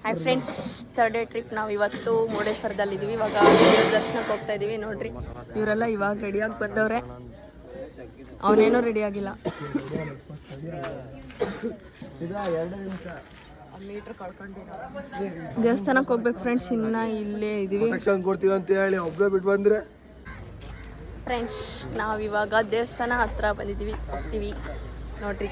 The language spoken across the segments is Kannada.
Hi friends, third day trip. ನಾವು ಇವತ್ತು ಮುರುಡೇಶ್ವರದಲ್ಲಿದ್ದೀವಿ. ಇವಾಗ ದೇವ್ರ ದರ್ಶನಕ್ಕೆ ಹೋಗ್ತಾ ಇದ್ದೀವಿ. ನೋಡ್ರಿ, ಇವರೆಲ್ಲ ಇವಾಗ ರೆಡಿಯಾಗಿ ಬಂದವ್ರೆ. ಅವನೇನೂ ರೆಡಿ ಆಗಿಲ್ಲ. ದೇವಸ್ಥಾನಕ್ಕೆ ಹೋಗ್ಬೇಕು ಫ್ರೆಂಡ್ಸ್. ಇನ್ನ ಇಲ್ಲೇ ಇದೀವಿ ಅಂತ ಹೇಳಿ ಒಬ್ಬರೇ ಬಿಟ್ಟು ಬಂದ್ರೆ ಫ್ರೆಂಡ್ಸ್. ನಾವಿವಾಗ ದೇವಸ್ಥಾನ ಹತ್ರ ಬಂದಿದ್ದೀವಿ, ಹೋಗ್ತೀವಿ ನೋಡ್ರಿ.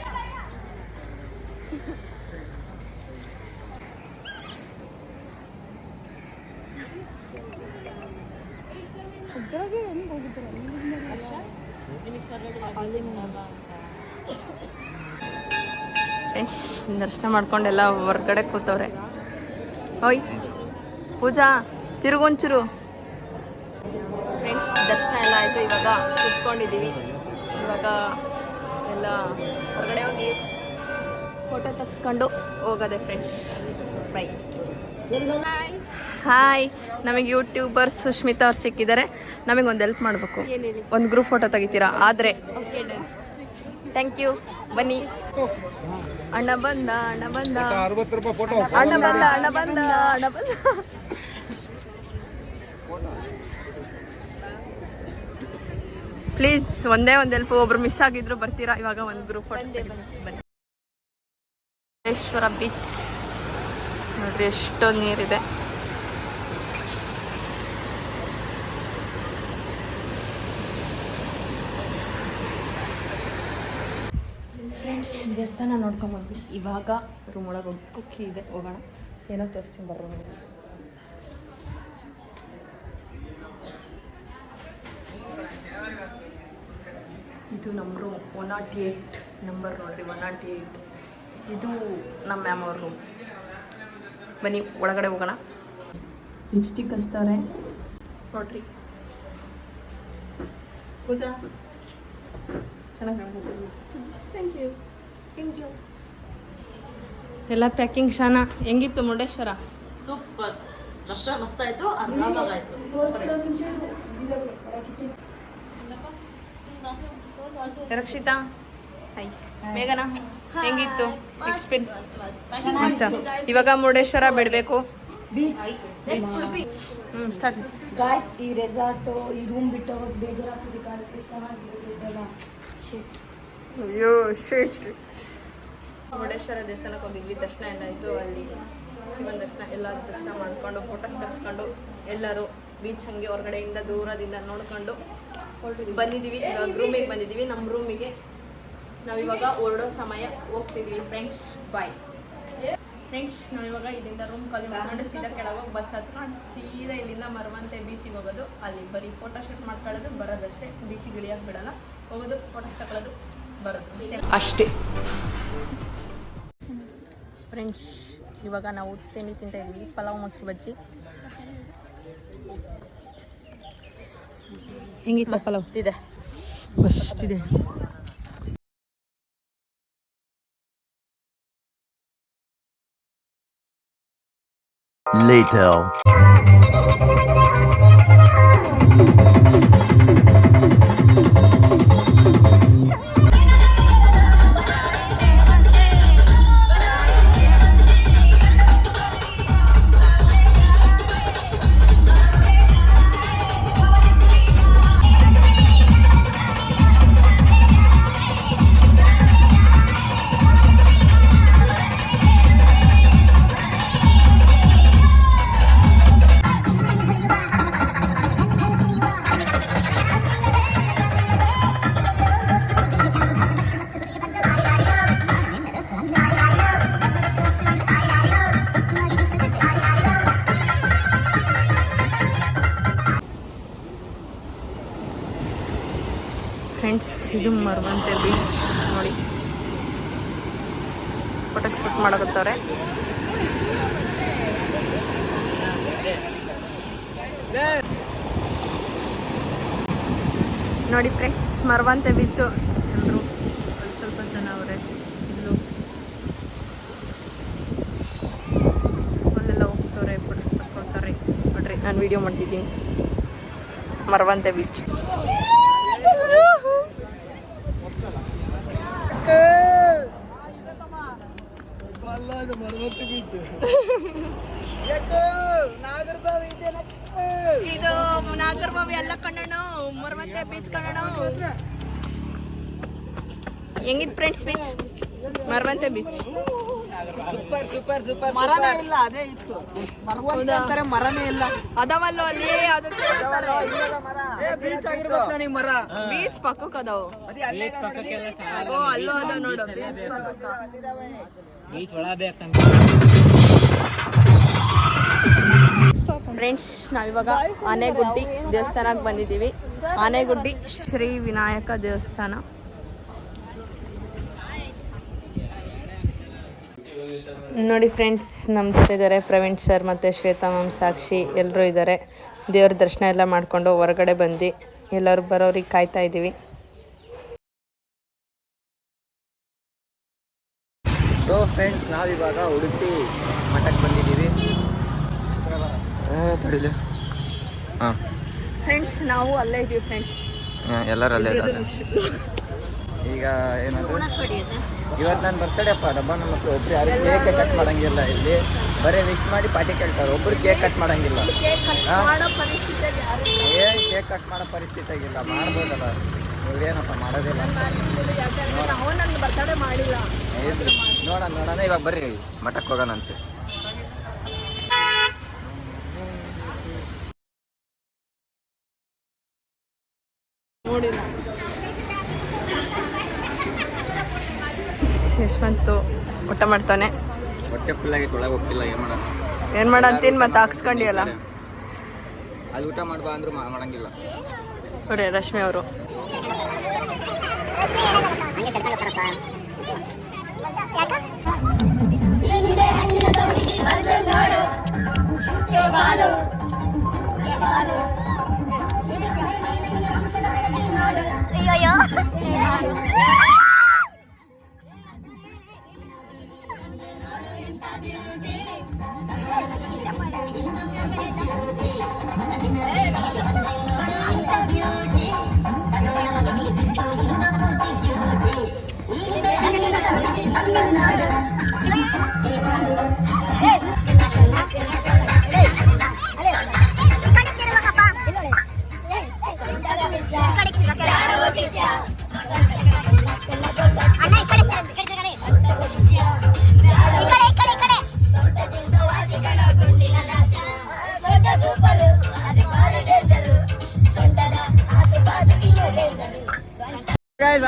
ಫ್ರೆಂಡ್ಸ್, ದರ್ಶನ ಮಾಡ್ಕೊಂಡೆಲ್ಲ ಹೊರ್ಗಡೆ ಕೂತವ್ರೆ. ಓಯ್ ಪೂಜಾ, ತಿರುಗೊಂಚೂರು. ಫ್ರೆಂಡ್ಸ್, ದರ್ಶನ ಎಲ್ಲ ಆಯಿತು. ಇವಾಗ ಕುತ್ಕೊಂಡಿದ್ದೀವಿ. ಇವಾಗ ಎಲ್ಲ ಹೊರಗಡೆ ಹೋಗಿ ಫೋಟೋ ತೆಗೆಸ್ಕೊಂಡು ಹೋಗೋದೆ ಫ್ರೆಂಡ್ಸ್. ಬೈ. ಹಾಯ್, ನಮಗೆ ಯೂಟ್ಯೂಬರ್ ಸುಷ್ಮಿತಾ ಅವ್ರು ಸಿಕ್ಕಿದ್ದಾರೆ. ನಮಗೆ ಒಂದು ಹೆಲ್ಪ್ ಮಾಡಬೇಕು. ಒಂದು ಗ್ರೂಪ್ ಫೋಟೋ ತೆಗಿತೀರಾ? ಆದರೆ ಥ್ಯಾಂಕ್ ಯು. ಬನ್ನಿ. ಅಣ್ಣ ಬಂದ, ಅಣ್ಣ ಬಂದ, ಅಣ್ಣ ಬಂದ, ಅಣ್ಣ ಬಂದ, ಅಣ್ಣ ಬಂದ. ಪ್ಲೀಸ್ ಒಂದೇ ಒಂದು ಹೆಲ್ಪ್. ಒಬ್ರು ಮಿಸ್ ಆಗಿದ್ರು, ಬರ್ತೀರಾ? ಇವಾಗ ಒಂದು ಗ್ರೂಪ್ ಫೋಟೋ ಬನ್ನಿ. ಮುರುಡೇಶ್ವರ ಬೀಚ್ ನೋಡ್ರಿ, ಎಷ್ಟು ನೀರಿದೆ. ಫ್ರೆಂಡ್ಸ್, ದೇವಸ್ಥಾನ ನೋಡ್ಕೊಂಡ್ಬಂದ್ವಿ. ಇವಾಗ ರೂಮ್ ಒಳಗೆ ಹೋಗಿ ಕುಕ್ಕಿ ಇದೆ, ಹೋಗೋಣ. ಏನೋ ತೋರಿಸ್ತೀನಿ ಬರ್ರೋ. ಇದು ನಮ್ಮ ರೂಮ್ 108 ನಂಬರ್ ನೋಡ್ರಿ, 108. ಇದು ನಮ್ಮ ಮ್ಯಾಮ್ ಅವ್ರ ರೂಮ್. ಬನ್ನಿ ಒಳಗಡೆ ಹೋಗೋಣ. ಲಿಪ್ಸ್ಟಿಕ್ ಹಚ್ತಾರೆ ನೋಡ್ರಿ. ಪೂಜಾ ಚೆನ್ನಾಗಿ ಕಾಣ್ಬೋದು. Thank you, thank you. ಎಲ್ಲ ಪ್ಯಾಕಿಂಗ್ ಶಾನ. ಹೆಂಗಿತ್ತು ಮುರುಡೇಶ್ವರ? ಸೂಪರ್. ದರ್ಶನ ಮಸ್ತಾಯ್ತು. ರಕ್ಷಿತಾ, ಹಾಯ್. ಮೇಘನ, ಹೆಂಗಿತ್ತು ಎಕ್ಸ್ಪೀರಿಯನ್ಸ್? ಇವಾಗ ಮುರುಡೇಶ್ವರ ಬಿಡಬೇಕು. ಸ್ಟಾರ್ಟ್. ಗಾಯ್ಸ್, ಈ ರೆಸಾರ್ಟ್, ಈ ರೂಮ್ ಬಿಟ್ಟು ಹೋಗೋದು ಬೇಜಾರಾಗ್ತದೆ. ಗಾಯ್ಸ್, ಎಷ್ಟು ಚೆನ್ನಾಗಿರೋದಿಲ್ಲ. ಶಿಟ್. ಅಯ್ಯೋ ಶಿಟ್. ಮುರುಡೇಶ್ವರ ದೇವಸ್ಥಾನಕ್ಕೆ ಹೋಗಿದ್ವಿ. ದರ್ಶನ ಎಲ್ಲ ಆಯಿತು. ಅಲ್ಲಿ ಶಿವನ ದರ್ಶನ ಎಲ್ಲ ದರ್ಶನ ಮಾಡ್ಕೊಂಡು ಫೋಟೋಸ್ ತೆಗೆಸ್ಕೊಂಡು ಎಲ್ಲರೂ ಬೀಚ್ ಹಂಗೆ ಹೊರಗಡೆಯಿಂದ ದೂರದಿಂದ ನೋಡ್ಕೊಂಡು ಬಂದಿದ್ದೀವಿ. ಇವಾಗ ರೂಮಿಗೆ ಬಂದಿದ್ದೀವಿ. ನಮ್ಮ ರೂಮಿಗೆ ನಾವಿವಾಗ ಹೊರಡೋ ಸಮಯ ಹೋಗ್ತಿದ್ವಿ ಫ್ರೆಂಡ್ಸ್. Bye friends. ನಾವಿವಾಗ ಇಲ್ಲಿಂದ ರೂಮ್ ಖಾಲಿ ಮಾಡ್ಕೊಂಡು ಸೀದಾ ಕೆಳಗೋಗಿ ಬಸ್ ಹತ್ಕೊಂಡು ಸೀದಾ ಇಲ್ಲಿಂದ ಮರವಂತೆ ಬೀಚಿಗೆ ಹೋಗೋದು. ಅಲ್ಲಿ ಬರೀ ಫೋಟೋ ಶೂಟ್ ಮಾಡ್ಕೊಳ್ಳೋದು, ಬರೋದಷ್ಟೇ. ಬೀಚಿಗೆ ಇಳಿಯೋಕೆ ಬಿಡಲ್ಲ. ಹೋಗೋದು, ಫೋಟೋಸ್ ತಗೊಳ್ಳೋದು, ಬರೋದು ಅಷ್ಟೇ. ಫ್ರೆಂಡ್ಸ್, ಇವಾಗ ನಾವು ತಿಂಡಿ ತಿಂತಾ ಇದ್ದೀವಿ. ಪಲಾವ್, ಮೊಸರು ಬಜ್ಜಿ. ಹೆಂಗಿತ್ತು ಪಲಾವ್? ಇದೆ, ಮಸ್ತಿದೆ. Later. ಫ್ರೆಂಡ್ಸ್, ಇದು ಮರವಂತೆ ಬೀಚ್ ನೋಡಿ. ಫೋಟೋ ಶೂಟ್ ಮಾಡಕತ್ತಾರೆ. ನೋಡಿ ಫ್ರೆಂಡ್ಸ್, ಮರವಂತೆ ಬೀಚು. ಎಲ್ಲರೂ ಸ್ವಲ್ಪ ಜನ ಅವರೇ. ಇಲ್ಲೂ ಅಲ್ಲೆಲ್ಲ ಹೋಗ್ತಾರೆ, ಫೋಟೋಸ್ ತಗೊಳ್ತಾರೆ ನೋಡ್ರಿ. ನಾನು ವಿಡಿಯೋ ಮಾಡ್ತಿದ್ದೀನಿ. ಮರವಂತೆ ಬೀಚ್. ಅಲ್ಲ ಇದು ಮರವಂತೆ ಬೀಚ್ ಇದು ನಾಗರಬಾವಿ ಎಲ್ಲ ಕಣ್ಣಣ್ಣ ಮರವಂತೆ ಬೀಚ್ ಕಣ್ಣಣ್ಣ ಹೆಂಗಿದ್ ಫ್ರೆಂಡ್ಸ್ ಬೀಚ್ ಮರವಂತೆ ಬೀಚ್ ಮರನೇ ಇಲ್ಲ, ಅದೇ ಇತ್ತು. ಮರನೇ ಇಲ್ಲ, ಅದಾವಲ್ಲೋ ಅಲ್ಲಿ ಮರ ಬೀಚ್ ಪಕ್ಕಕ್ಕೆ ಅದಾವು ಆಗೋ ಅಲ್ಲೂ ಅದಾವ ನೋಡು ಬೀಚ್ ಫ್ರೆಂಡ್ಸ್ ನಾವಿವಾಗ ಆನೆಗುಡ್ಡಿ ದೇವಸ್ಥಾನಕ್ಕೆ ಬಂದಿದ್ದೀವಿ. ಆನೆಗುಡ್ಡಿ ಶ್ರೀ ವಿನಾಯಕ ದೇವಸ್ಥಾನ. ನೋಡಿ ಫ್ರೆಂಡ್ಸ್, ನಮ್ಮ ಜೊತೆ ಇದ್ದಾರೆ ಪ್ರವೀಣ್ ಸರ್ ಮತ್ತು ಶ್ವೇತಾ ಮ್ಯಾಮ್, ಸಾಕ್ಷಿ ಎಲ್ಲರೂ ಇದ್ದಾರೆ. ದೇವ್ರ ದರ್ಶನ ಎಲ್ಲ ಮಾಡಿಕೊಂಡು ಹೊರಗಡೆ ಬಂದು ಎಲ್ಲರೂ ಬರೋರಿಗೆ ಕಾಯ್ತಾ ಇದ್ದೀವಿ. ಸೊ ಫ್ರೆಂಡ್ಸ್, ನಾವಿವಾಗ ಉಡುಪಿ ಮಠಕ್ಕೆ ಬಂದಿದ್ದೀವಿ. ತಡಿಲಿ. ಹಾಂ ಫ್ರೆಂಡ್ಸ್ ನಾವು ಅಲ್ಲೇ ಇದ್ದೀವಿ ಫ್ರೆಂಡ್ಸ್, ಎಲ್ಲರೂ ಅಲ್ಲೇ ಇದ್ದಾರೆ. ಈಗ ಏನಂದ್ರೆ ಇವತ್ತು ನಾನು ಬರ್ತಡೇ ಅಪ್ಪ. ಡಬ್ಬ ನಮ್ಮ ಹತ್ರ ಒಬ್ರು ಯಾರು ಕೇಕ್ ಕಟ್ ಮಾಡಂಗಿಲ್ಲ. ಇಲ್ಲಿ ಬರೀ ವಿಶ್ ಮಾಡಿ ಪಾರ್ಟಿ ಕೇಳ್ತಾರೆ, ಒಬ್ರು ಕೇಕ್ ಕಟ್ ಮಾಡಂಗಿಲ್ಲ. ಏನು ಕೇಕ್ ಕಟ್ ಮಾಡೋ ಪರಿಸ್ಥಿತಿ ಆಗಿಲ್ಲ. ಮಾಡ್ಬೋದಲ್ಲ, ಇವ್ರೇನಪ್ಪ ಮಾಡೋದಿಲ್ಲ. ನೋಡೋಣ ಇವಾಗ ಬರ್ರಿ ಮಠಕ್ಕೆ ಹೋಗೋಣಂತೆ. ನೋಡಿಲ್ಲ ಯಶವಂತು ಊಟ ಮಾಡ್ತಾನೆ. ಹೊಟ್ಟೆ ಫುಲ್ಲಾಗಿ ಒಳಗೆ ಹೋಗ್ತಿಲ್ಲ. ಏನ್ ಮಾಡ ಅಂತೀನಿ ಮತ್ತೆ ಹಾಕ್ಸ್ಕೊಂಡಿಯಲ್ಲ. ಅದು ಊಟ ಮಾಡ್ಬಾ ಅಂದ್ರೂ ಮಾಡಂಗಿಲ್ಲ. ನೋಡ್ರಿ ರಶ್ಮಿ ಅವರು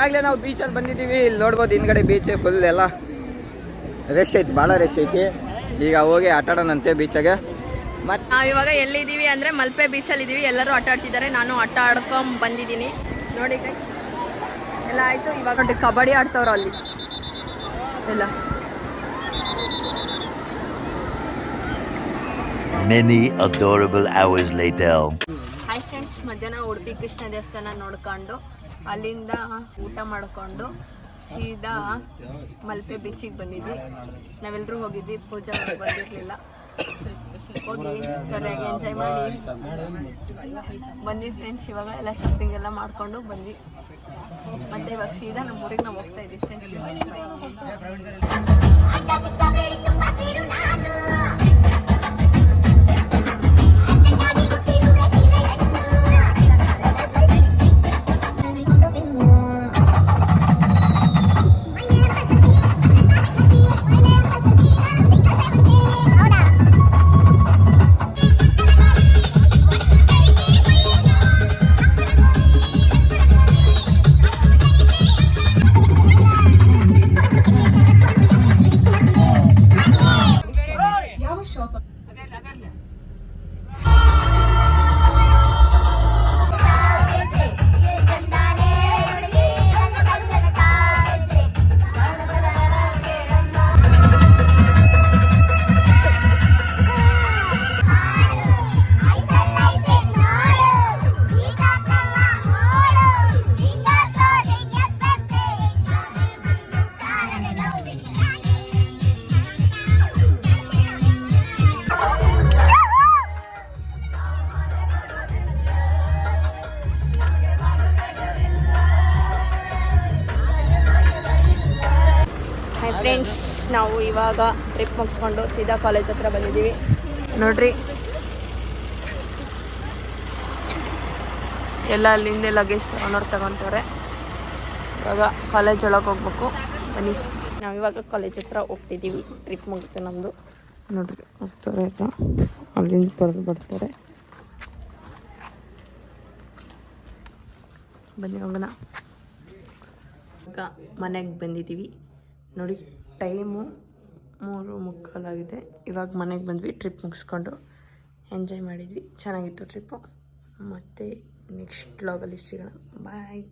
ಆಗಲೇ ನಾವು ಬೀಚಲ್ಲಿ ಬಂದಿದ್ದೀವಿ. ಇಲ್ಲಿ ನೋಡ್ಬೋದು ಹಿಂದ್ಗಡೆ ಬೀಚ್ ಫುಲ್ ಎಲ್ಲ ರಶ್ ಐತಿ, ಭಾಳ ರಶ್ ಐತಿ. ಈಗ ಹೋಗಿ ಆಟಾಡೋಣಂತೆ ಬೀಚಾಗೆ. ಮತ್ತು ನಾವು ಇವಾಗ ಎಲ್ಲಿದ್ದೀವಿ ಅಂದರೆ ಮಲ್ಪೆ ಬೀಚಲ್ಲಿ ಇದ್ದೀವಿ. ಎಲ್ಲರೂ ಆಟ ಆಡ್ತಿದ್ದಾರೆ, ನಾನು ಆಟ ಆಡ್ಕೊಂಡ್ ಬಂದಿದ್ದೀನಿ. ನೋಡಿ ಗೈಸ್ ಎಲ್ಲ ಆಯಿತು. ಇವಾಗ ನೋಡಿ ಕಬಡ್ಡಿ ಆಡ್ತವ್ರು ಅಲ್ಲಿ ಎಲ್ಲ. Many adorable hours later. Hi friends, ಮಧ್ಯಾಹ್ನ ಉಡುಪಿ ಕೃಷ್ಣ ದೇವಸ್ಥಾನ ನೋಡ್ಕೊಂಡು ಅಲ್ಲಿಂದ ಊಟ ಮಾಡಿಕೊಂಡು ಸೀದಾ ಮಲ್ಪೆ ಬೀಚಿಗೆ ಬಂದಿದ್ವಿ. ನಾವೆಲ್ಲರೂ ಹೋಗಿದ್ವಿ, ಪೂಜೆ ಬಂದಿರಲಿಲ್ಲ. ಹೋಗಿ ಸರಿಯಾಗಿ ಎಂಜಾಯ್ ಮಾಡಿ ಬಂದ್ವಿ ಫ್ರೆಂಡ್ಸ್. ಇವಾಗ ಎಲ್ಲ ಶಾಪಿಂಗ್ ಎಲ್ಲ ಮಾಡಿಕೊಂಡು ಬಂದ್ವಿ. ಮತ್ತೆ ಇವಾಗ ಸೀದಾ ನಮ್ಮ ಊರಿಗೆ ನಾವು ಹೋಗ್ತಾ ಇದ್ವಿ ಫ್ರೆಂಡ್ಸ್. ನಾವು ಇವಾಗ ಟ್ರಿಪ್ ಮುಗಿಸ್ಕೊಂಡು ಸೀದಾ ಕಾಲೇಜ್ ಹತ್ರ ಬಂದಿದ್ದೀವಿ ನೋಡ್ರಿ. ಎಲ್ಲ ಅಲ್ಲಿಂದ ಲಗೇಜ್ ತಗೊಂತವ್ರೆ. ಇವಾಗ ಕಾಲೇಜ್ ಒಳಗೆ ಹೋಗ್ಬೇಕು. ಬನ್ನಿ, ನಾವಿವಾಗ ಕಾಲೇಜ್ ಹತ್ರ ಹೋಗ್ತಿದ್ದೀವಿ. ಟ್ರಿಪ್ ಮುಗುತ್ತೆ ನಮ್ಮದು. ನೋಡ್ರಿ ಹೋಗ್ತಾರೆ ಎಲ್ಲ ಅಲ್ಲಿಂದ ಬರ್ತಾರೆ. ಬನ್ನಿ ಹೋಗೋಣ. ಈಗ ಮನೆಗೆ ಬಂದಿದ್ದೀವಿ ನೋಡಿ. ಟೈಮು 3:45 ಇವಾಗ ಮನೆಗೆ ಬಂದ್ವಿ. ಟ್ರಿಪ್ ಮುಗಿಸ್ಕೊಂಡು ಎಂಜಾಯ್ ಮಾಡಿದ್ವಿ. ಚೆನ್ನಾಗಿತ್ತು ಟ್ರಿಪ್ಪು. ಮತ್ತು ನೆಕ್ಸ್ಟ್ ವ್ಲಾಗಲ್ಲಿ ಸಿಗೋಣ. ಬಾಯ್.